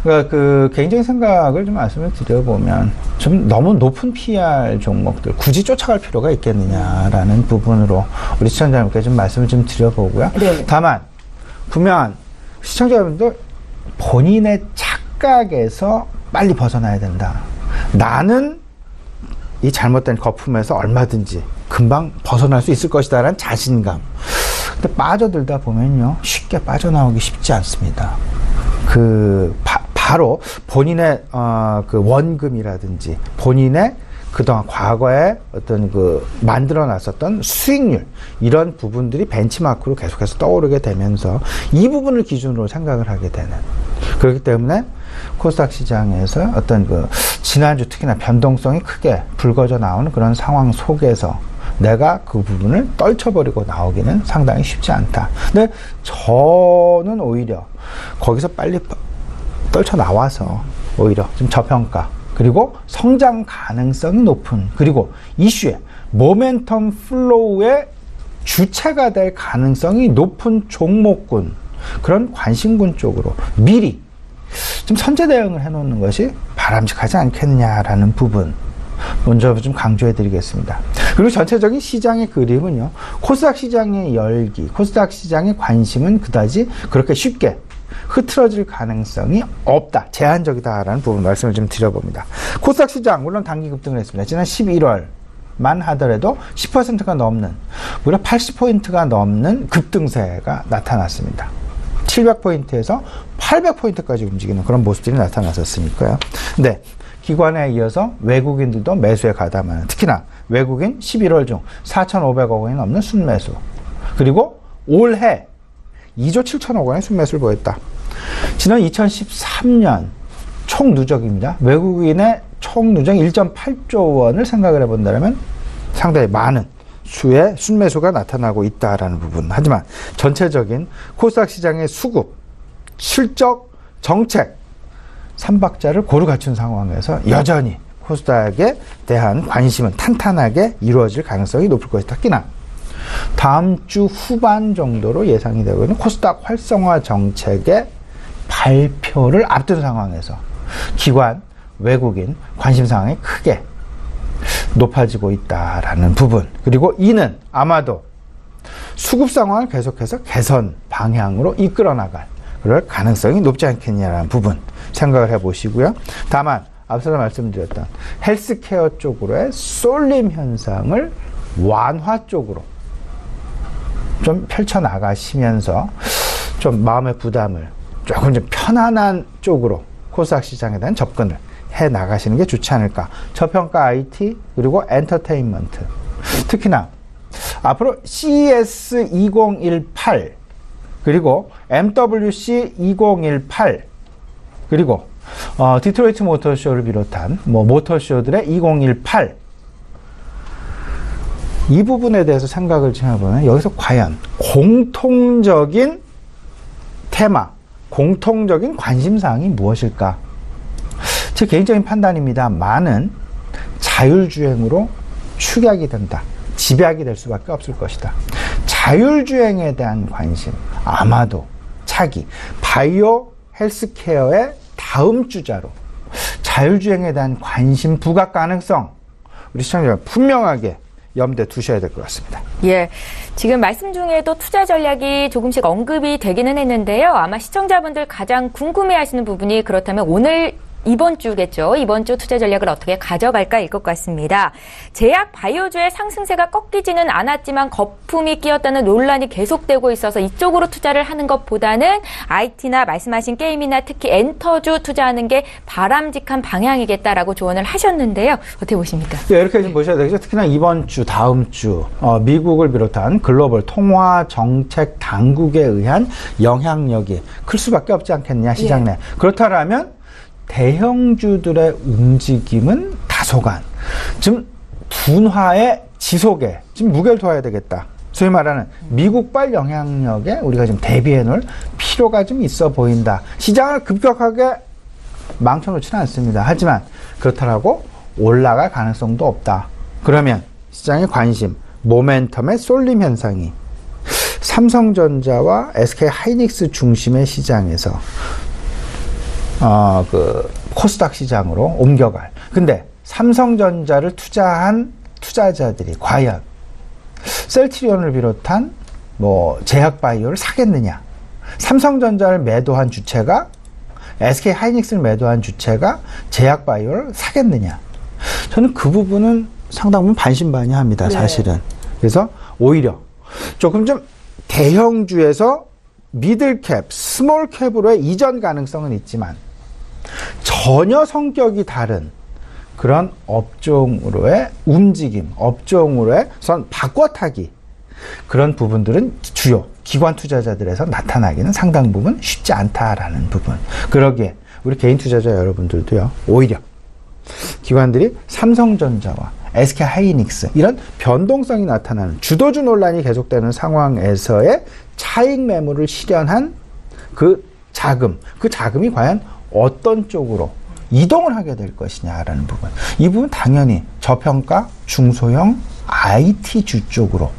그러니까 그 개인적인 생각을 좀 말씀을 드려보면, 좀 너무 높은 PR 종목들 굳이 쫓아갈 필요가 있겠느냐라는 부분으로 우리 시청자분께 좀 말씀을 좀 드려보고요. 네. 다만 분명한 시청자분들 본인의 착각에서 빨리 벗어나야 된다. 나는 이 잘못된 거품에서 얼마든지 금방 벗어날 수 있을 것이다 라는 자신감. 근데 빠져들다 보면요, 쉽게 빠져나오기 쉽지 않습니다. 바로 본인의 그 원금이라든지 본인의 그동안 과거에 어떤 그 만들어 놨었던 수익률, 이런 부분들이 벤치마크로 계속해서 떠오르게 되면서 이 부분을 기준으로 생각을 하게 되는, 그렇기 때문에 코스닥 시장에서 어떤 그 지난주 특히나 변동성이 크게 불거져 나오는 그런 상황 속에서 내가 그 부분을 떨쳐버리고 나오기는 상당히 쉽지 않다. 근데 저는 오히려 거기서 빨리 떨쳐 나와서 오히려 좀 저평가, 그리고 성장 가능성이 높은, 그리고 이슈의 모멘텀 플로우의 주체가 될 가능성이 높은 종목군, 그런 관심군 쪽으로 미리 좀 선제 대응을 해놓는 것이 바람직하지 않겠느냐라는 부분 먼저 좀 강조해 드리겠습니다. 그리고 전체적인 시장의 그림은요, 코스닥 시장의 열기, 코스닥 시장의 관심은 그다지 그렇게 쉽게 흐트러질 가능성이 없다, 제한적이다라는 부분 말씀을 좀 드려봅니다. 코스닥 시장 물론 단기 급등을 했습니다. 지난 11월만 하더라도 10%가 넘는, 무려 80포인트가 넘는 급등세가 나타났습니다. 700포인트에서 800포인트까지 움직이는 그런 모습들이 나타났었으니까요. 근데 기관에 이어서 외국인들도 매수에 가담하는, 특히나 외국인 11월 중 4,500억 원이 넘는 순매수, 그리고 올해 2조 7천억 원의 순매수를 보였다. 지난 2013년 총 누적입니다. 외국인의 총 누적 1.8조 원을 생각을 해본다면 상당히 많은 수의 순매수가 나타나고 있다라는 부분. 하지만 전체적인 코스닥 시장의 수급, 실적, 정책, 삼박자를 고루 갖춘 상황에서 여전히 코스닥에 대한 관심은 탄탄하게 이루어질 가능성이 높을 것이다. 특히나 다음 주 후반 정도로 예상이 되고 있는 코스닥 활성화 정책의 발표를 앞둔 상황에서 기관, 외국인 관심 사항이 크게 높아지고 있다라는 부분. 그리고 이는 아마도 수급 상황을 계속해서 개선 방향으로 이끌어 나갈 그럴 가능성이 높지 않겠냐라는 부분 생각을 해보시고요. 다만 앞서서 말씀드렸던 헬스케어 쪽으로의 쏠림 현상을 완화 쪽으로 좀 펼쳐나가시면서 좀 마음의 부담을 조금 좀 편안한 쪽으로 코스닥 시장에 대한 접근을 해 나가시는 게 좋지 않을까. 저평가 IT 그리고 엔터테인먼트, 특히나 앞으로 CES 2018 그리고 MWC 2018 그리고 디트로이트 모터쇼를 비롯한 모터쇼들의 2018 이 부분에 대해서 생각을 좀 해보면 여기서 과연 공통적인 테마, 공통적인 관심사항이 무엇일까? 제 개인적인 판단입니다. 많은 자율주행으로 축약이 된다. 집약이 될 수밖에 없을 것이다. 자율주행에 대한 관심, 아마도 차기, 바이오 헬스케어의 다음 주자로 자율주행에 대한 관심 부각 가능성, 우리 시청자 여러분 분명하게 염두에 두셔야 될 것 같습니다. 예, 지금 말씀 중에도 투자 전략이 조금씩 언급이 되기는 했는데요. 아마 시청자분들 가장 궁금해하시는 부분이 그렇다면 이번 주겠죠. 이번 주 투자 전략을 어떻게 가져갈까일 것 같습니다. 제약 바이오주의 상승세가 꺾이지는 않았지만 거품이 끼었다는 논란이 계속되고 있어서 이쪽으로 투자를 하는 것보다는 IT나 말씀하신 게임이나 특히 엔터주 투자하는 게 바람직한 방향이겠다라고 조언을 하셨는데요. 어떻게 보십니까? 네, 이렇게 좀 보셔야 되겠죠. 특히나 이번 주, 다음 주 미국을 비롯한 글로벌 통화 정책 당국에 의한 영향력이 클 수밖에 없지 않겠냐, 시장 내. 그렇다면 대형주들의 움직임은 다소간 지금 둔화의 지속에 지금 무게를 둬야 되겠다. 소위 말하는 미국발 영향력에 우리가 좀 대비해 놓을 필요가 좀 있어 보인다. 시장을 급격하게 망쳐놓지는 않습니다. 하지만 그렇다고 올라갈 가능성도 없다. 그러면 시장의 관심, 모멘텀의 쏠림 현상이 삼성전자와 SK하이닉스 중심의 시장에서 코스닥 시장으로 옮겨갈. 근데 삼성전자를 투자한 투자자들이 과연 셀트리온을 비롯한 제약바이오를 사겠느냐? 삼성전자를 매도한 주체가 SK하이닉스를 매도한 주체가 제약바이오를 사겠느냐? 저는 그 부분은 상당 부분 반신반의합니다. 사실은. 그래서 오히려 조금 좀 대형주에서 미들캡, 스몰캡으로의 이전 가능성은 있지만 전혀 성격이 다른 그런 업종으로의 움직임, 업종으로의 바꿔타기, 그런 부분들은 주요 기관 투자자들에서 나타나기는 상당 부분 쉽지 않다라는 부분. 그러기에 우리 개인 투자자 여러분들도요, 오히려 기관들이 삼성전자와 SK하이닉스 이런 변동성이 나타나는 주도주 논란이 계속되는 상황에서의 차익 매물을 실현한 그 자금이 과연 어떤 쪽으로 이동을 하게 될 것이냐라는 부분. 이 부분 당연히 저평가 중소형 IT주 쪽으로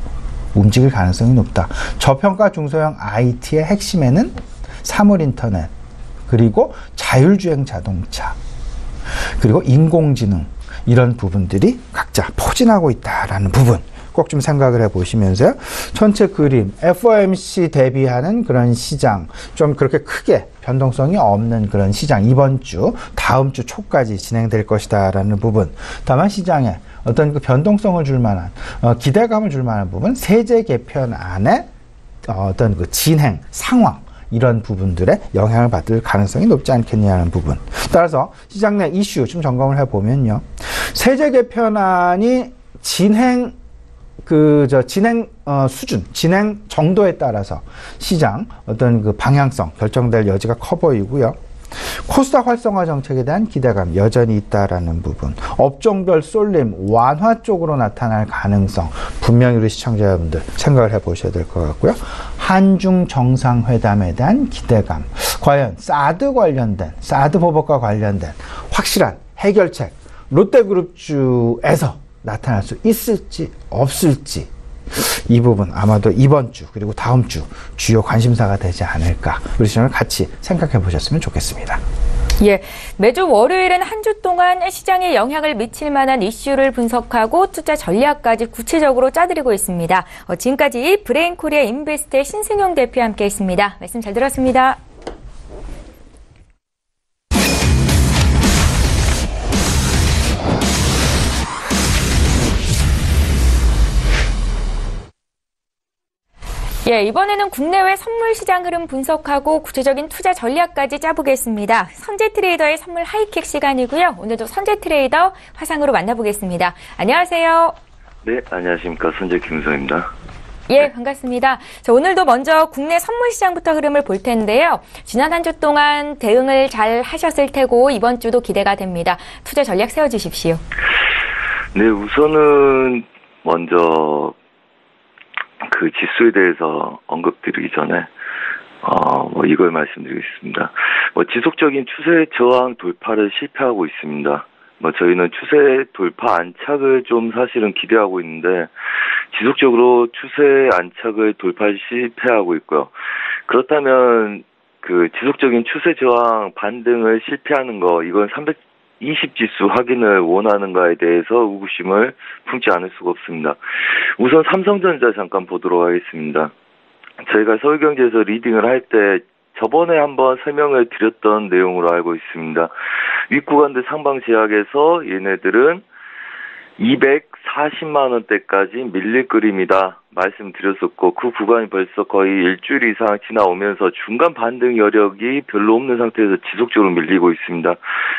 움직일 가능성이 높다. 저평가 중소형 IT의 핵심에는 사물인터넷, 그리고 자율주행 자동차, 그리고 인공지능, 이런 부분들이 각자 포진하고 있다라는 부분 꼭 좀 생각을 해보시면서요. 전체 그림, FOMC 대비하는 그런 시장, 좀 그렇게 크게 변동성이 없는 그런 시장, 이번 주, 다음 주 초까지 진행될 것이다라는 부분. 다만 시장에 어떤 그 변동성을 줄 만한, 기대감을 줄 만한 부분, 세제 개편안의 어떤 그 진행, 상황, 이런 부분들의 영향을 받을 가능성이 높지 않겠냐는 부분. 따라서 시장 내 이슈 좀 점검을 해보면요. 세제 개편안이 진행 수준, 진행 정도에 따라서 시장 어떤 그 방향성 결정될 여지가 커 보이고요. 코스닥 활성화 정책에 대한 기대감 여전히 있다라는 부분, 업종별 쏠림 완화 쪽으로 나타날 가능성 분명히 우리 시청자분들 생각을 해보셔야 될 것 같고요. 한중 정상회담에 대한 기대감, 과연 사드 보복과 관련된 확실한 해결책 롯데그룹주에서 나타날 수 있을지 없을지, 이 부분 아마도 이번 주 그리고 다음 주 주요 관심사가 되지 않을까, 우리 시청자 같이 생각해 보셨으면 좋겠습니다. 예, 매주 월요일은 한 주 동안 시장에 영향을 미칠 만한 이슈를 분석하고 투자 전략까지 구체적으로 짜드리고 있습니다. 지금까지 브레인코리아 인베스트의 신승용 대표와 함께했습니다. 말씀 잘 들었습니다. 예, 이번에는 국내외 선물 시장 흐름 분석하고 구체적인 투자 전략까지 짜보겠습니다. 선재 트레이더의 선물 하이킥 시간이고요. 오늘도 선재 트레이더 화상으로 만나보겠습니다. 안녕하세요. 네, 안녕하십니까. 선재 김성입니다. 예, 반갑습니다. 자, 오늘도 먼저 국내 선물 시장부터 흐름을 볼 텐데요. 지난 한 주 동안 대응을 잘 하셨을 테고 이번 주도 기대가 됩니다. 투자 전략 세워주십시오. 네, 우선은 먼저 그 지수에 대해서 언급드리기 전에 이걸 말씀드리겠습니다. 지속적인 추세 저항 돌파를 실패하고 있습니다. 저희는 추세 돌파 안착을 좀 사실은 기대하고 있는데 지속적으로 추세 안착을 돌파 실패하고 있고요. 그렇다면 그 지속적인 추세 저항 반등을 실패하는 거, 이건 320 지수 확인을 원하는가에 대해서 의구심을 품지 않을 수가 없습니다. 우선 삼성전자 잠깐 보도록 하겠습니다. 저희가 서울경제에서 리딩을 할 때 저번에 한번 설명을 드렸던 내용으로 알고 있습니다. 윗구간들 상방 제약에서 얘네들은 240만 원대까지 밀릴 그림이다 말씀드렸었고, 그 구간이 벌써 거의 일주일 이상 지나오면서 중간 반등 여력이 별로 없는 상태에서 지속적으로 밀리고 있습니다.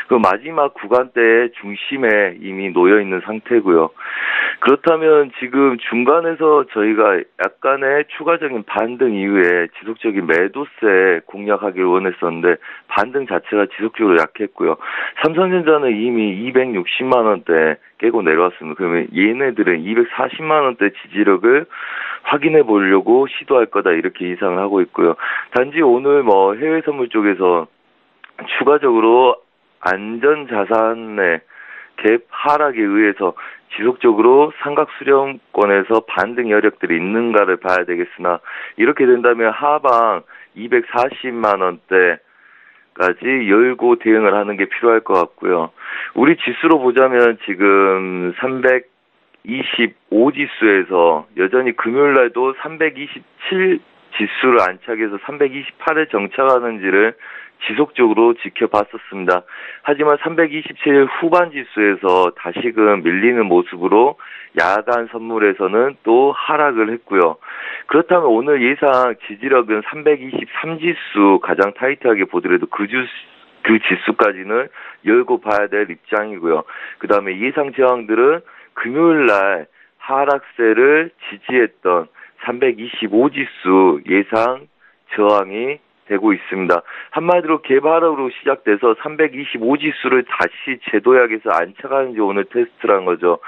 그 마지막 구간대의 중심에 이미 놓여 있는 상태고요. 그렇다면 지금 중간에서 저희가 약간의 추가적인 반등 이후에 지속적인 매도세 공략하기를 원했었는데 반등 자체가 지속적으로 약했고요. 삼성전자는 이미 260만 원대 깨고 내려왔습니다. 그러면 얘네들은 240만 원대 지지력을 확인해 보려고 시도할 거다, 이렇게 예상을 하고 있고요. 단지 오늘 해외 선물 쪽에서 추가적으로 안전자산의 갭 하락에 의해서 지속적으로 삼각 수렴권에서 반등 여력들이 있는가를 봐야 되겠으나, 이렇게 된다면 하방 240만 원대까지 열고 대응을 하는 게 필요할 것 같고요. 우리 지수로 보자면 지금 325 지수에서 여전히 금요일날도 327 지수를 안착해서 328에 정착하는지를 지속적으로 지켜봤었습니다. 하지만 327 후반 지수에서 다시금 밀리는 모습으로 야간 선물에서는 또 하락을 했고요. 그렇다면 오늘 예상 지지력은 323 지수 가장 타이트하게 보더라도 그 지수까지는 열고 봐야 될 입장이고요. 그 다음에 예상 저항들은 금요일날 하락세를 지지했던 325 지수 예상 저항이 되고 있습니다. 한마디로 개발으로 시작돼서 325 지수를 다시 제도약에서 안착하는지 오늘 테스트란 거죠.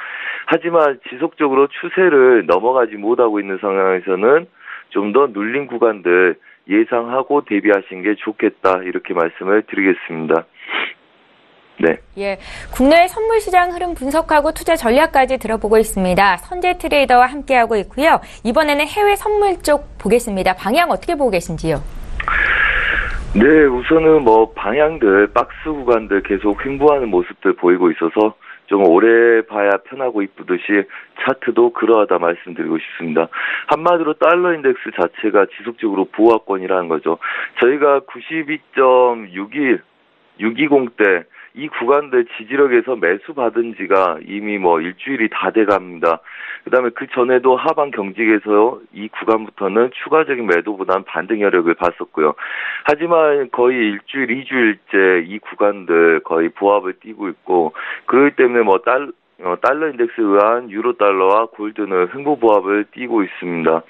하지만 지속적으로 추세를 넘어가지 못하고 있는 상황에서는 좀 더 눌린 구간들 예상하고 대비하시는 게 좋겠다, 이렇게 말씀을 드리겠습니다. 네. 예, 국내 선물 시장 흐름 분석하고 투자 전략까지 들어보고 있습니다. 선재 트레이더와 함께하고 있고요. 이번에는 해외 선물 쪽 보겠습니다. 방향 어떻게 보고 계신지요? 네, 우선은 방향들, 박스 구간들 계속 횡보하는 모습들 보이고 있어서 좀 오래 봐야 편하고 이쁘듯이 차트도 그러하다 말씀드리고 싶습니다. 한마디로 달러 인덱스 자체가 지속적으로 보호하권이라는 거죠. 저희가 92.61, 620대 이 구간들 지지력에서 매수 받은 지가 이미 일주일이 다 돼갑니다. 그 다음에 그 전에도 하방 경직에서 이 구간부터는 추가적인 매도보다는 반등 여력을 봤었고요. 하지만 거의 일주일, 2주일째 이 구간들 거의 보합을 띄고 있고, 그렇기 때문에 달러 인덱스에 의한 유로 달러와 골드는 횡보 보합을 띄고 있습니다.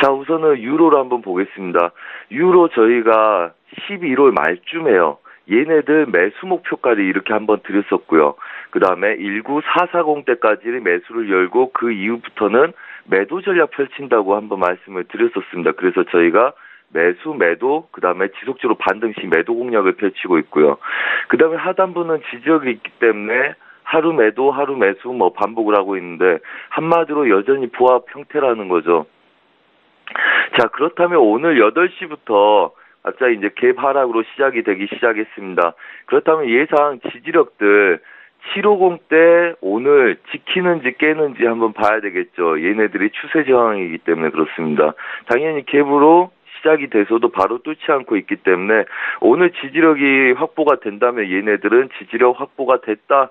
자, 우선은 유로를 한번 보겠습니다. 유로 저희가 11월 말쯤에요. 얘네들 매수 목표까지 이렇게 한번 드렸었고요. 그 다음에 19440대까지 매수를 열고 그 이후부터는 매도 전략 펼친다고 한번 말씀을 드렸었습니다. 그래서 저희가 매수, 매도, 그 다음에 지속적으로 반등 시 매도 공략을 펼치고 있고요. 그 다음에 하단부는 지지력이 있기 때문에 하루 매도, 하루 매수 뭐 반복을 하고 있는데 한마디로 여전히 보합 형태라는 거죠. 자, 그렇다면 오늘 8시부터 갑자기 이제 갭 하락으로 시작이 되기 시작했습니다. 그렇다면 예상 지지력들 750대 오늘 지키는지 깨는지 한번 봐야 되겠죠. 얘네들이 추세 저항이기 때문에 그렇습니다. 당연히 갭으로 시작이 돼서도 바로 뚫지 않고 있기 때문에 오늘 지지력이 확보가 된다면 얘네들은 지지력 확보가 됐다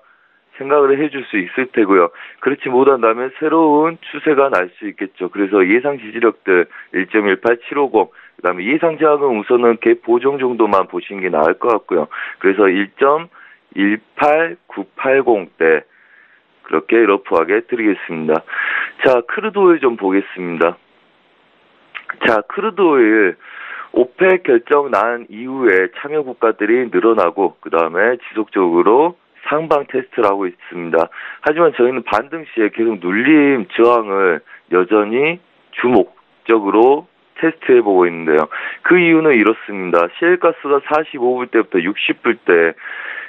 생각을 해줄 수 있을 테고요. 그렇지 못한다면 새로운 추세가 날 수 있겠죠. 그래서 예상 지지력들 1.18750, 그 다음에 예상 저항은 우선은 갭 보정 정도만 보시는 게 나을 것 같고요. 그래서 1.18980대 그렇게 러프하게 드리겠습니다. 자, 크루드 오일 좀 보겠습니다. 자, 크루드 오일 오펙 결정 난 이후에 참여 국가들이 늘어나고 그 다음에 지속적으로 상방 테스트를 하고 있습니다. 하지만 저희는 반등 시에 계속 눌림 저항을 여전히 주목적으로 테스트해보고 있는데요. 그 이유는 이렇습니다. 셰일가스가 45불 때부터 60불 때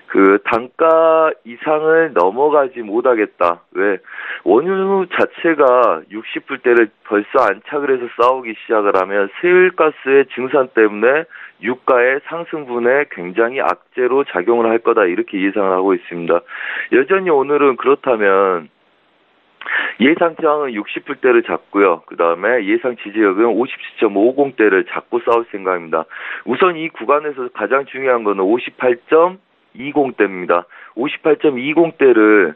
그 단가 이상을 넘어가지 못하겠다. 왜? 원유 자체가 60불 대를 벌써 안착을 해서 싸우기 시작을 하면 셰일가스의 증산 때문에 유가의 상승분에 굉장히 악재로 작용을 할 거다. 이렇게 예상을 하고 있습니다. 여전히 오늘은 그렇다면 예상 저항은 60불대를 잡고요. 그 다음에 예상 지지력은 57.50대를 잡고 싸울 생각입니다. 우선 이 구간에서 가장 중요한 거는 58.20대입니다. 58.20대를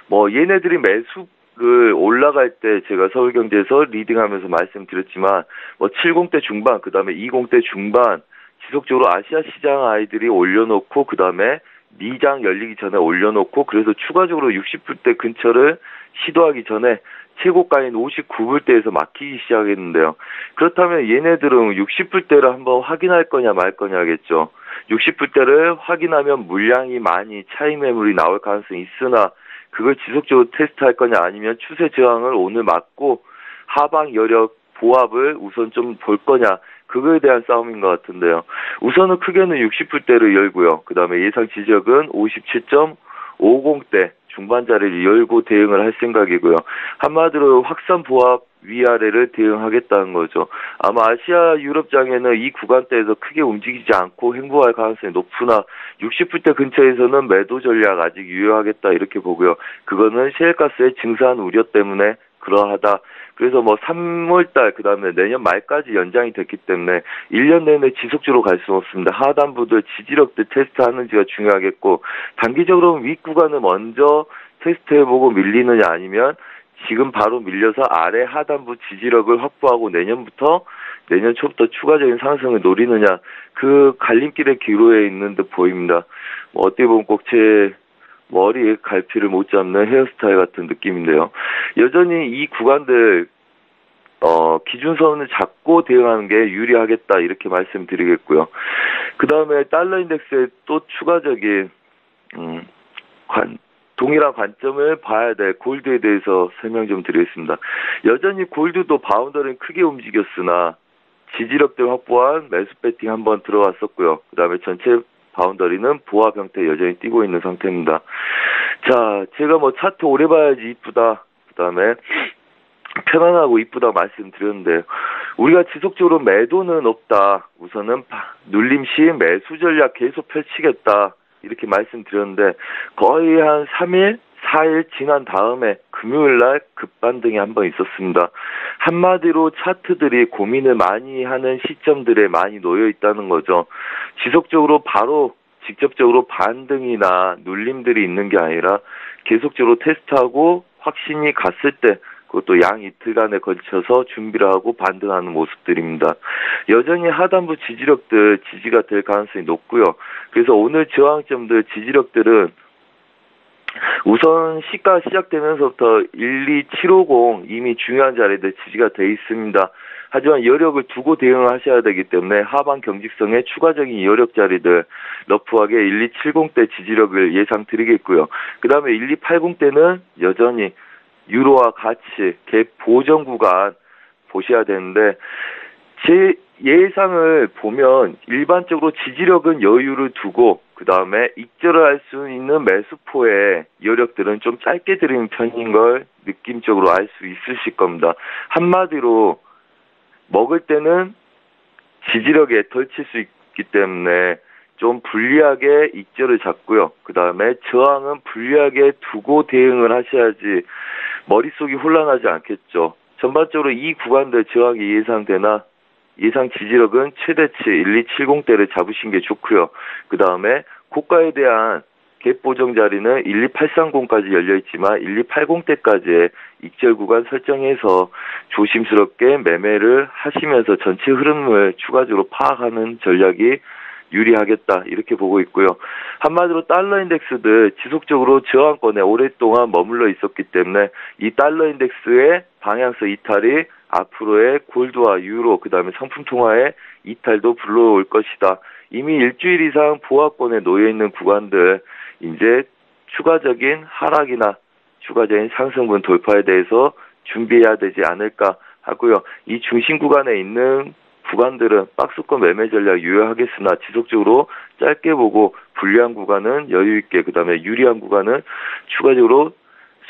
뭐 얘네들이 매수를 올라갈 때 제가 서울경제에서 리딩하면서 말씀드렸지만 뭐 70대 중반, 그 다음에 20대 중반 지속적으로 아시아 시장 아이들이 올려놓고 그 다음에 미장 열리기 전에 올려놓고 그래서 추가적으로 60불대 근처를 시도하기 전에 최고가인 59불대에서 막히기 시작했는데요. 그렇다면 얘네들은 60불대를 한번 확인할 거냐 말 거냐겠죠. 60불대를 확인하면 물량이 많이 차익 매물이 나올 가능성이 있으나 그걸 지속적으로 테스트할 거냐 아니면 추세 저항을 오늘 막고 하방 여력 보합을 우선 좀 볼 거냐 그거에 대한 싸움인 것 같은데요. 우선은 크게는 60불대를 열고요. 그 다음에 예상 지지력은 57.50대 중반 자리를 열고 대응을 할 생각이고요. 한마디로 확산 보합 위아래를 대응하겠다는 거죠. 아마 아시아 유럽장에는 이 구간대에서 크게 움직이지 않고 행보할 가능성이 높으나 60불대 근처에서는 매도 전략 아직 유효하겠다 이렇게 보고요. 그거는 셰일가스의 증산 우려 때문에 그러하다. 그래서 뭐 3월달 그 다음에 내년 말까지 연장이 됐기 때문에 1년 내내 지속적으로 갈 수는 없습니다. 하단부들 지지력들 테스트하는지가 중요하겠고 단기적으로는 윗구간을 먼저 테스트해보고 밀리느냐 아니면 지금 바로 밀려서 아래 하단부 지지력을 확보하고 내년 초부터 추가적인 상승을 노리느냐 그 갈림길의 기로에 있는 듯 보입니다. 뭐 어떻게 보면 꼭 제 머리에 갈피를 못 잡는 헤어스타일 같은 느낌인데요. 여전히 이 구간들 기준선을 잡고 대응하는 게 유리하겠다 이렇게 말씀드리겠고요. 그 다음에 달러 인덱스에 또 추가적인 동일한 관점을 봐야 될 골드에 대해서 설명 좀 드리겠습니다. 여전히 골드도 바운더리는 크게 움직였으나 지지력들 확보한 매수 배팅 한번 들어왔었고요. 그 다음에 전체 바운더리는 보합 형태 여전히 띄고 있는 상태입니다. 자, 제가 뭐 차트 오래 봐야지 이쁘다. 그 다음에 편안하고 이쁘다 말씀드렸는데 우리가 지속적으로 매도는 없다. 우선은 눌림 시 매수 전략 계속 펼치겠다. 이렇게 말씀드렸는데 거의 한 3일, 4일 지난 다음에 금요일날 급반등이 한번 있었습니다. 한마디로 차트들이 고민을 많이 하는 시점들에 많이 놓여 있다는 거죠. 지속적으로 바로 직접적으로 반등이나 눌림들이 있는 게 아니라 계속적으로 테스트하고 확신이 갔을 때 그것도 양 이틀간에 걸쳐서 준비를 하고 반등하는 모습들입니다. 여전히 하단부 지지력들 지지가 될 가능성이 높고요. 그래서 오늘 저항점들 지지력들은 우선 시가 시작되면서부터 12750 이미 중요한 자리들 지지가 돼 있습니다. 하지만 여력을 두고 대응하셔야 되기 때문에 하반 경직성의 추가적인 여력 자리들 러프하게 1270대 지지력을 예상드리겠고요. 그 다음에 1280대는 여전히 유로와 같이 갭 보정 구간 보셔야 되는데 제 예상을 보면 일반적으로 지지력은 여유를 두고 그 다음에 익절을 할 수 있는 매수포의 여력들은 좀 짧게 드리는 편인 걸 느낌적으로 알 수 있으실 겁니다. 한마디로 먹을 때는 지지력에 덜 칠 수 있기 때문에 좀 불리하게 익절을 잡고요. 그 다음에 저항은 불리하게 두고 대응을 하셔야지 머릿속이 혼란하지 않겠죠. 전반적으로 이 구간들 저항이 예상되나 예상 지지력은 최대치 1270대를 잡으신 게 좋고요. 그 다음에 고가에 대한 갭 보정 자리는 12830까지 열려있지만 1280대까지의 익절 구간 설정해서 조심스럽게 매매를 하시면서 전체 흐름을 추가적으로 파악하는 전략이 유리하겠다 이렇게 보고 있고요. 한마디로 달러 인덱스들 지속적으로 저항권에 오랫동안 머물러 있었기 때문에 이 달러 인덱스의 방향성 이탈이 앞으로의 골드와 유로 그다음에 상품 통화의 이탈도 불러올 것이다. 이미 일주일 이상 보합권에 놓여 있는 구간들 이제 추가적인 하락이나 추가적인 상승분 돌파에 대해서 준비해야 되지 않을까 하고요. 이 중심 구간에 있는 구간들은 박스권 매매 전략 유효하겠으나 지속적으로 짧게 보고 불리한 구간은 여유 있게 그다음에 유리한 구간은 추가적으로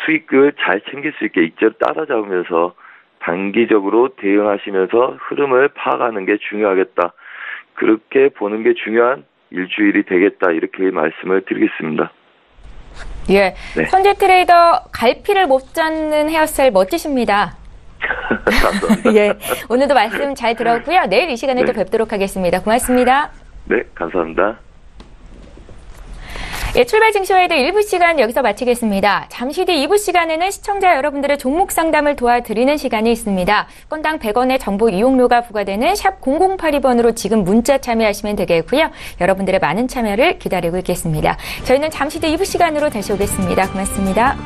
수익을 잘 챙길 수 있게 익절 따라잡으면서 단기적으로 대응하시면서 흐름을 파악하는 게 중요하겠다. 그렇게 보는 게 중요한 일주일이 되겠다. 이렇게 말씀을 드리겠습니다. 예, 네. 선제 트레이더 갈피를 못 잡는 헤어스타일 멋지십니다. 감사합니다. 예, 오늘도 말씀 잘 들었고요. 내일 이 시간에 또 뵙도록 하겠습니다. 고맙습니다. 네, 감사합니다. 예, 출발 증시와이드 1부 시간 여기서 마치겠습니다. 잠시 뒤 2부 시간에는 시청자 여러분들의 종목 상담을 도와드리는 시간이 있습니다. 건당 100원의 정보 이용료가 부과되는 샵 0082번으로 지금 문자 참여하시면 되겠고요. 여러분들의 많은 참여를 기다리고 있겠습니다. 저희는 잠시 뒤 2부 시간으로 다시 오겠습니다. 고맙습니다.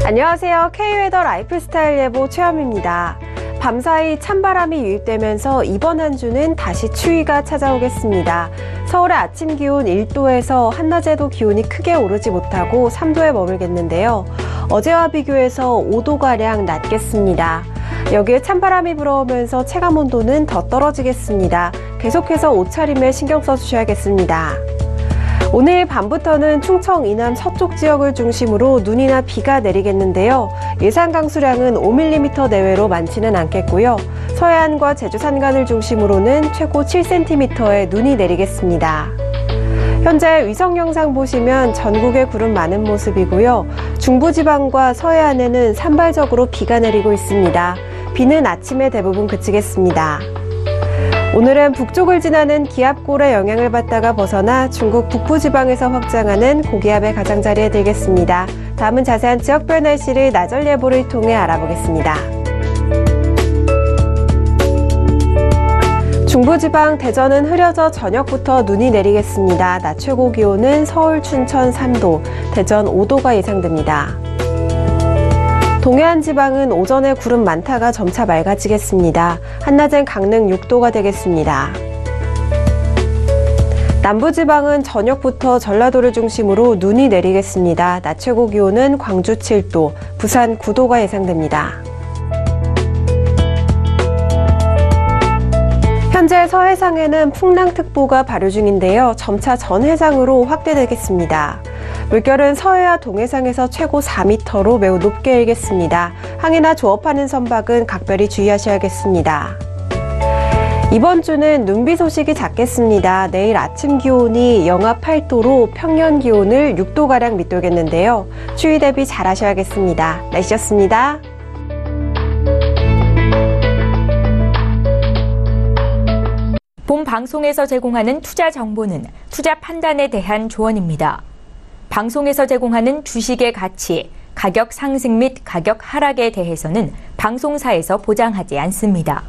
안녕하세요. K웨더 라이프스타일 예보 최현미입니다. 밤사이 찬바람이 유입되면서 이번 한 주는 다시 추위가 찾아오겠습니다. 서울의 아침 기온 1도에서 한낮에도 기온이 크게 오르지 못하고 3도에 머물겠는데요. 어제와 비교해서 5도가량 낮겠습니다. 여기에 찬바람이 불어오면서 체감온도는 더 떨어지겠습니다. 계속해서 옷차림에 신경 써주셔야겠습니다. 오늘 밤부터는 충청 이남 서쪽 지역을 중심으로 눈이나 비가 내리겠는데요. 예상 강수량은 5mm 내외로 많지는 않겠고요. 서해안과 제주 산간을 중심으로는 최고 7cm의 눈이 내리겠습니다. 현재 위성 영상 보시면 전국에 구름 많은 모습이고요. 중부지방과 서해안에는 산발적으로 비가 내리고 있습니다. 비는 아침에 대부분 그치겠습니다. 오늘은 북쪽을 지나는 기압골의 영향을 받다가 벗어나 중국 북부지방에서 확장하는 고기압의 가장자리에 들겠습니다. 다음은 자세한 지역별 날씨를 나절 예보를 통해 알아보겠습니다. 중부지방 대전은 흐려져 저녁부터 눈이 내리겠습니다. 낮 최고 기온은 서울, 춘천 3도, 대전 5도가 예상됩니다. 동해안 지방은 오전에 구름 많다가 점차 맑아지겠습니다. 한낮엔 강릉 6도가 되겠습니다. 남부지방은 저녁부터 전라도를 중심으로 눈이 내리겠습니다. 낮 최고 기온은 광주 7도, 부산 9도가 예상됩니다. 현재 서해상에는 풍랑특보가 발효 중인데요. 점차 전 해상으로 확대되겠습니다. 물결은 서해와 동해상에서 최고 4m로 매우 높게 일겠습니다. 항해나 조업하는 선박은 각별히 주의하셔야겠습니다. 이번 주는 눈비 소식이 잦겠습니다. 내일 아침 기온이 영하 8도로 평년 기온을 6도가량 밑돌겠는데요. 추위 대비 잘 하셔야겠습니다. 날씨였습니다. 본 방송에서 제공하는 투자 정보는 투자 판단에 대한 조언입니다. 방송에서 제공하는 주식의 가치, 가격 상승 및 가격 하락에 대해서는 방송사에서 보장하지 않습니다.